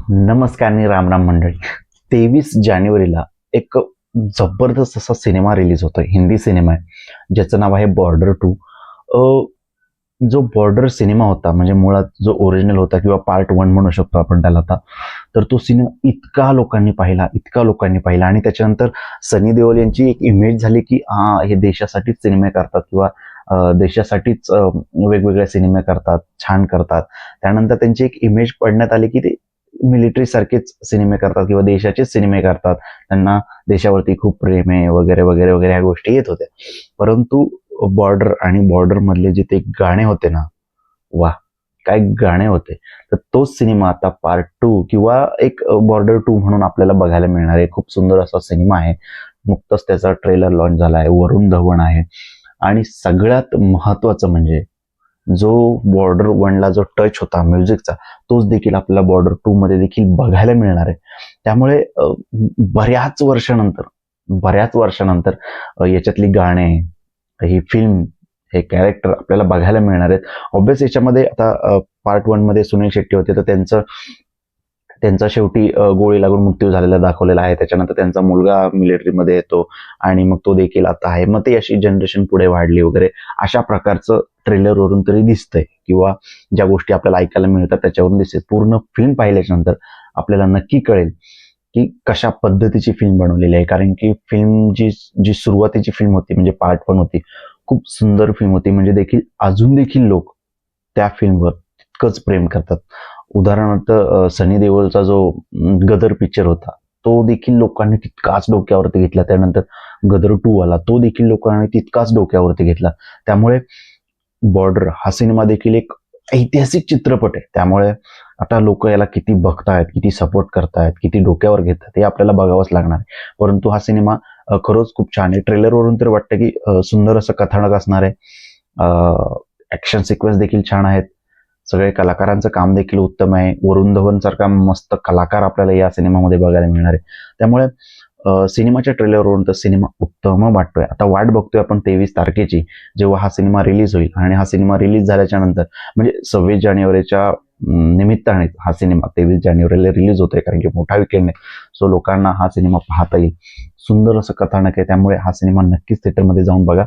नमस्कार आणि रामराम मंडळी. 23 जानेवारीला एक जबरदस्त असा सिनेमा रिलीज होतोय. हिंदी सिनेमा आहे ज्याचं नाव आहे बॉर्डर 2. जो बॉर्डर सिनेमा होता म्हणजे मुळात जो ओरिजिनल होता किंवा पार्ट 1 म्हणू शकतो आपण त्याला आता. तर तो सिनेमा इतका लोकांनी पाहिला आणि त्याच्यानंतर सनी देओल यांची एक इमेज झाली की हे देशासाठीच सिनेमे करतात किंवा देशासाठीच वेगवेगळे सिनेमे करतात, छान करतात. त्यानंतर त्यांची एक इमेज पडण्यात आली की ते मिलिटरी सारखेच सिनेमे करतात किंवा देशाचेच सिनेमे करतात. त्यांना देशावरती खूप प्रेम आहे वगैरे वगैरे वगैरे ह्या गोष्टी येत होत्या. परंतु बॉर्डर आणि बॉर्डर मधले जे ते गाणे होते ना, वा, काय गाणे होते. तर तोच सिनेमा आता पार्ट 2 किंवा एक बॉर्डर 2 म्हणून आपल्याला बघायला मिळणार आहे. खूप सुंदर असा सिनेमा आहे. नुकतंच त्याचा ट्रेलर लॉन्च झाला आहे. वरुण धवन आहे आणि सगळ्यात महत्वाचं म्हणजे जो बॉर्डर 1ला जो टच होता म्युझिकचा, तोच देखील आपल्याला बॉर्डर 2 मध्ये देखील बघायला मिळणार आहे. त्यामुळे बऱ्याच वर्षानंतर याच्यातली गाणे, ही फिल्म, हे कॅरेक्टर आपल्याला बघायला मिळणार आहेत. ऑब्वियस याच्यामध्ये आता पार्ट 1 मध्ये सुनील शेट्टी होते, तर त्यांचा शेवटी गोळी लागून मृत्यू झालेला दाखवलेला आहे. त्याच्यानंतर त्यांचा मुलगा मिलिटरीमध्ये येतो आणि मग तो देखील आता आहे. मग ती अशी जनरेशन पुढे वाढली वगैरे अशा प्रकारचं ट्रेलरवरून तरी दिसतंय किंवा ज्या गोष्टी आपल्याला ऐकायला मिळतात त्याच्यावरून दिसते. पूर्ण फिल्म पाहिल्याच्या नंतर आपल्याला नक्की कळेल की कशा पद्धतीची फिल्म बनवलेली आहे. कारण की फिल्म जी जी सुरुवातीची फिल्म होती म्हणजे पार्ट 1 होती, खूप सुंदर फिल्म होती. म्हणजे देखील अजून देखील लोक त्या फिल्मवर तितकंच प्रेम करतात. उदाहरणार्थ सनी देओलचा जो गदर पिक्चर होता, तो देखील लोकांनी तितकाच डोक्यावरती घेतला. त्यानंतर गदर 2 आला, तो देखील लोकांनी तितकाच डोक्यावरती घेतला. त्यामुळे बॉर्डर हा सिनेमा देखील एक ऐतिहासिक चित्रपट आहे. त्यामुळे आता लोक याला किती बघतायत, किती सपोर्ट करतायत, किती डोक्यावर घेतात हे आपल्याला बघावंच लागणार आहे. परंतु हा सिनेमा खरंच खूप छान आहे. ट्रेलरवरून तर वाटतं की सुंदर असं कथानक असणार आहे. ॲक्शन सिक्वेन्स देखील छान आहेत. सगळे कलाकारांचं काम देखील उत्तम आहे. वरुण धवन सारखा मस्त कलाकार आपल्याला या सिनेमामध्ये बघायला मिळणार आहे. त्यामुळे सिनेमाच्या ट्रेलरवरून तर सिनेमा उत्तम वाटतोय. आता वाट बघतोय आपण 23 तारखेची, जेव्हा हा सिनेमा रिलीज होईल. आणि हा सिनेमा रिलीज झाल्याच्या नंतर म्हणजे 26 जानेवारीच्या निमित्ताने हा सिनेमा 23 जानेवारीला रिलीज होतोय, कारण की मोठा विकेंड आहे. सो लोकांना हा सिनेमा पाहता येईल. सुंदर असं कथानक आहे. त्यामुळे हा सिनेमा नक्कीच थिएटरमध्ये जाऊन बघा.